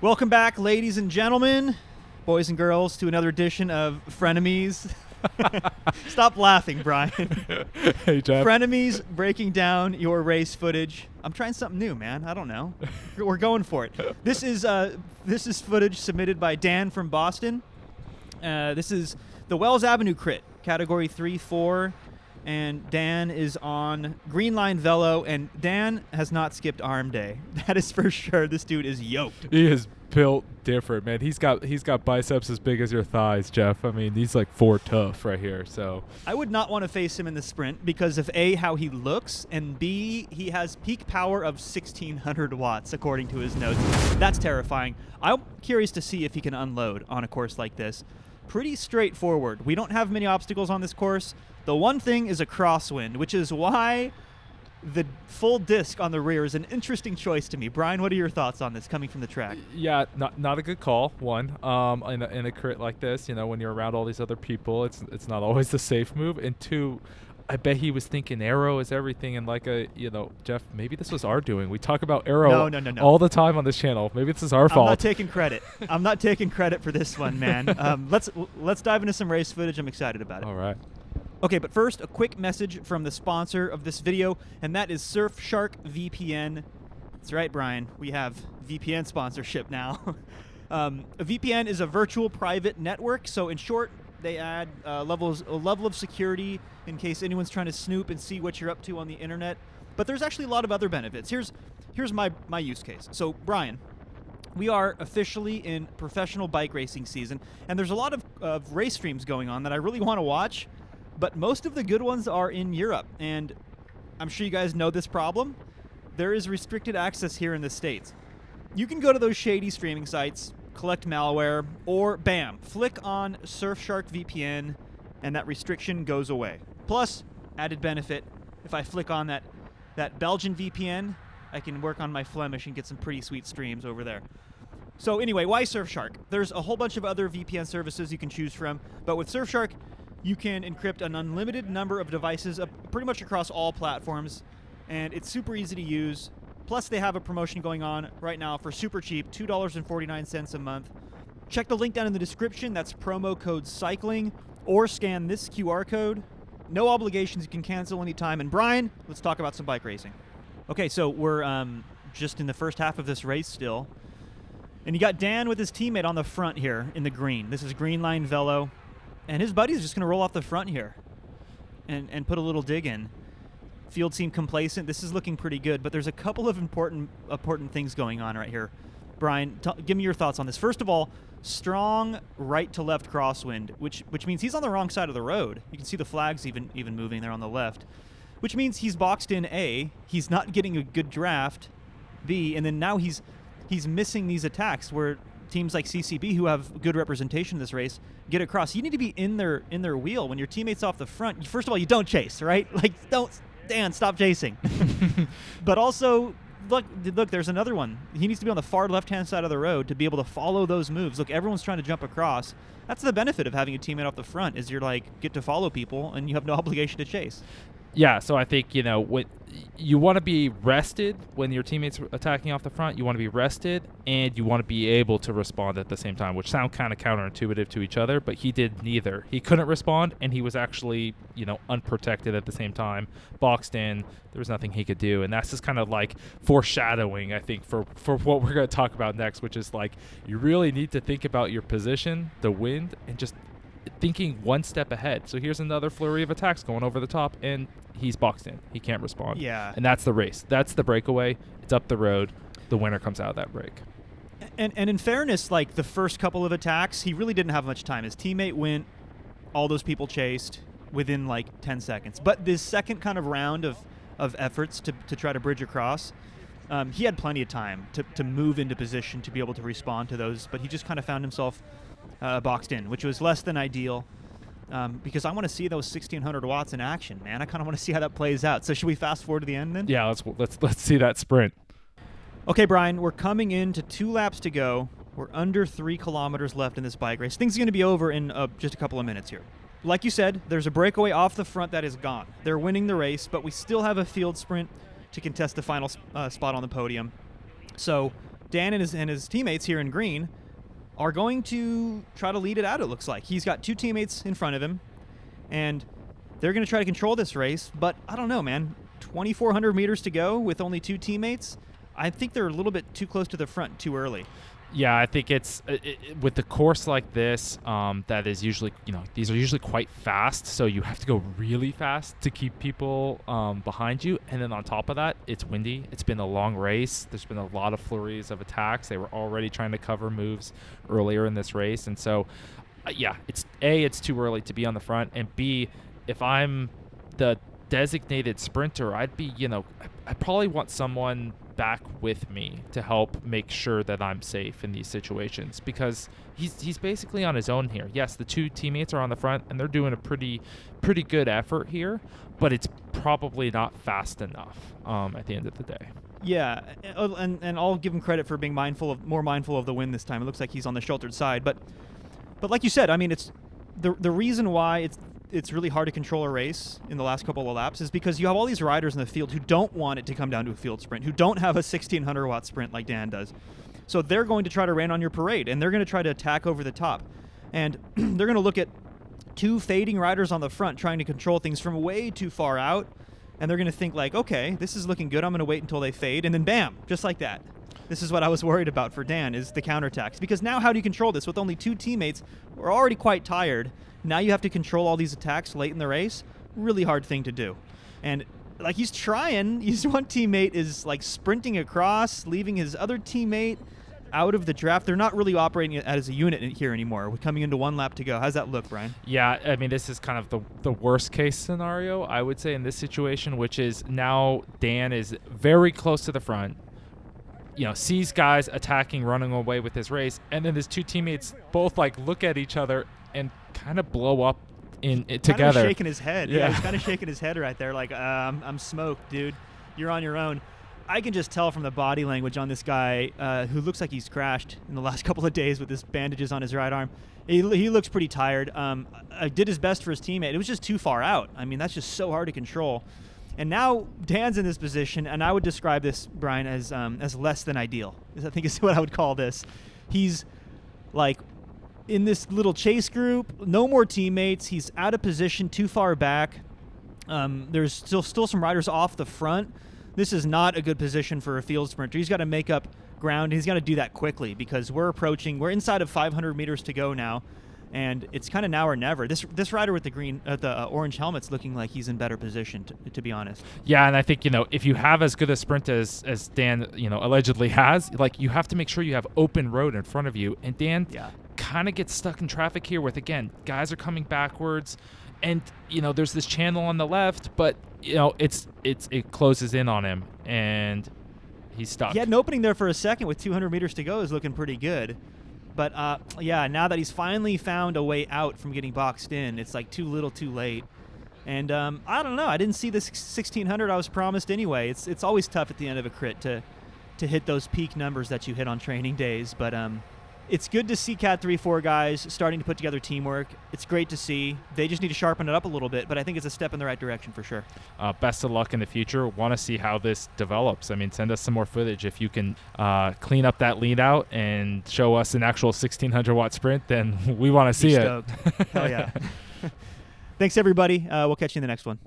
Welcome back, ladies and gentlemen, boys and girls, to another edition of Frenemies. Stop laughing, Brian. Hey, Jeff. Frenemies breaking down your race footage. I'm trying something new, man. I don't know. We're going for it. This is footage submitted by Dan from Boston. This is the Wells Avenue crit, category 3-4. And Dan is on Green Line Velo, and Dan has not skipped arm day. That is for sure. This dude is yoked. He is built different, man. He's got biceps as big as your thighs, Jeff. I mean, he's like 4 tough right here. So I would not want to face him in the sprint because of A, how he looks, and B, he has peak power of 1,600 watts, according to his notes. That's terrifying. I'm curious to see if he can unload on a course like this. Pretty straightforward. We don't have many obstacles on this course. The one thing is a crosswind, which is why the full disc on the rear is an interesting choice to me. Brian, what are your thoughts on this coming from the track? yeah, not a good call. One, in a crit like this, you know, when you're around all these other people, it's not always the safe move. And two, I bet he was thinking aero is everything, and Jeff, maybe this was our doing. We talk about aero No. all the time on this channel. Maybe this is our fault. I'm not taking credit. I'm not taking credit for this one, man. Let's dive into some race footage. I'm excited about it. All right. Okay, but first, a quick message from the sponsor of this video, and that is Surfshark VPN. That's right, Brian. We have VPN sponsorship now. A VPN is a virtual private network, so in short, they add a level of security in case anyone's trying to snoop and see what you're up to on the internet. But there's actually a lot of other benefits. Here's my use case. So, Brian, we are officially in professional bike racing season, and there's a lot of race streams going on that I really want to watch. But most of the good ones are in Europe, and I'm sure you guys know this problem. There is restricted access here in the States. You can go to those shady streaming sites, collect malware, or bam, flick on Surfshark VPN, and that restriction goes away. Plus, added benefit, if I flick on that Belgian VPN, I can work on my Flemish and get some pretty sweet streams over there. So anyway, why Surfshark? There's a whole bunch of other VPN services you can choose from, but with Surfshark, you can encrypt an unlimited number of devices pretty much across all platforms, and it's super easy to use. Plus, they have a promotion going on right now for super cheap, $2.49 a month. Check the link down in the description. That's promo code CYCLING, or scan this QR code. No obligations. You can cancel anytime. And Brian, let's talk about some bike racing. Okay, so we're just in the first half of this race still. And you got Dan with his teammate on the front here in the green. This is Green Line Velo. And his buddy's just going to roll off the front here and put a little dig in. Field seemed complacent. This is looking pretty good, but there's a couple of important things going on right here. Brian, give me your thoughts on this. First of all, strong right-to-left crosswind, which means he's on the wrong side of the road. You can see the flags even moving there on the left, which means he's boxed in A, he's not getting a good draft, B, and then now he's missing these attacks where teams like CCB, who have good representation in this race, get across. You need to be in their wheel when your teammate's off the front. First of all, you don't chase, right? Like, Dan, stop chasing. But also, look, there's another one. He needs to be on the far left-hand side of the road to be able to follow those moves. Look, everyone's trying to jump across. That's the benefit of having a teammate off the front, is you're get to follow people and you have no obligation to chase. Yeah, so I think, what you want to be rested when your teammates are attacking off the front. You want to be rested, and you want to be able to respond at the same time, which sound kind of counterintuitive to each other, but he did neither. He couldn't respond, and he was actually, unprotected at the same time, boxed in. There was nothing he could do, and that's just kind of like foreshadowing, I think, for what we're going to talk about next, which is you really need to think about your position, the wind, and just thinking one step ahead. So here's another flurry of attacks going over the top, and he's boxed in. He can't respond. Yeah. And that's the race. That's the breakaway. It's up the road. The winner comes out of that break. And in fairness, the first couple of attacks, he really didn't have much time. His teammate went, all those people chased within 10 seconds. But this second kind of round of efforts to try to bridge across, he had plenty of time to move into position to be able to respond to those, but he just kind of found himself boxed in, which was less than ideal, because I want to see those 1,600 watts in action, man. I kind of want to see how that plays out. So should we fast forward to the end then? Yeah, let's see that sprint. Okay, Brian, we're coming into 2 laps to go. We're under 3 kilometers left in this bike race. Things are going to be over in just a couple of minutes here. Like you said, there's a breakaway off the front that is gone. They're winning the race, but we still have a field sprint to contest the final spot on the podium. So Dan and his teammates here in green are going to try to lead it out, it looks like. He's got 2 teammates in front of him, and they're going to try to control this race. But I don't know, man. 2,400 meters to go with only 2 teammates. I think they're a little bit too close to the front too early. Yeah, I think it's with the course like this, that is usually, these are usually quite fast, so you have to go really fast to keep people behind you. And then on top of that, it's windy. It's been a long race. There's been a lot of flurries of attacks. They were already trying to cover moves earlier in this race. And so, yeah, it's too early to be on the front. And B, if I'm the designated sprinter, I'd be, I probably want someone back with me to help make sure that I'm safe in these situations, because he's basically on his own here. Yes, the 2 teammates are on the front and they're doing a pretty good effort here, but it's probably not fast enough at the end of the day. Yeah, and I'll give him credit for being more mindful of the wind this time. It looks like he's on the sheltered side, but like you said, I mean, it's the reason why it's really hard to control a race in the last couple of laps is because you have all these riders in the field who don't want it to come down to a field sprint, who don't have a 1,600-watt sprint like Dan does. So they're going to try to rain on your parade, and they're going to try to attack over the top. And they're going to look at 2 fading riders on the front trying to control things from way too far out, and they're going to think like, okay, this is looking good. I'm going to wait until they fade, and then bam, just like that. This is what I was worried about for Dan, is the counterattacks. Because now how do you control this with only 2 teammates who are already quite tired? Now you have to control all these attacks late in the race. Really hard thing to do. And like he's trying, his one teammate is like sprinting across, leaving his other teammate out of the draft. They're not really operating as a unit here anymore. We're coming into 1 lap to go. How's that look, Brian? Yeah, I mean, this is kind of the worst case scenario, I would say, in this situation, which is now Dan is very close to the front. Sees guys attacking, running away with his race, and then his 2 teammates both like look at each other and kind of blow up together. Kind of shaking his head. Yeah, he's kind of shaking his head right there, like, I'm smoked, dude. You're on your own. I can just tell from the body language on this guy, who looks like he's crashed in the last couple of days with his bandages on his right arm. He looks pretty tired. Did his best for his teammate. It was just too far out. I mean, that's just so hard to control. And now Dan's in this position, and I would describe this, Brian, as less than ideal. I think is what I would call this. He's like in this little chase group, no more teammates. He's out of position, too far back. There's still some riders off the front. This is not a good position for a field sprinter. He's got to make up ground. He's got to do that quickly because we're inside of 500 meters to go now. And it's kind of now or never. This rider with the orange helmet's looking like he's in better position, to be honest. Yeah, and I think, if you have as good a sprint as Dan, allegedly has, like, you have to make sure you have open road in front of you. And Dan kind of gets stuck in traffic here with, again, guys are coming backwards. And, there's this channel on the left, but, it closes in on him, and he's stuck. He had an opening there for a second with 200 meters to go is looking pretty good. But, now that he's finally found a way out from getting boxed in, it's like too little too late. And I don't know. I didn't see the 1,600 I was promised anyway. It's always tough at the end of a crit to hit those peak numbers that you hit on training days. But it's good to see Cat 3-4 guys starting to put together teamwork. It's great to see. They just need to sharpen it up a little bit, but I think it's a step in the right direction for sure. Best of luck in the future. Want to see how this develops. I mean, send us some more footage. If you can clean up that lead out and show us an actual 1,600-watt sprint, then we want to see it. Hell yeah. Thanks, everybody. We'll catch you in the next one.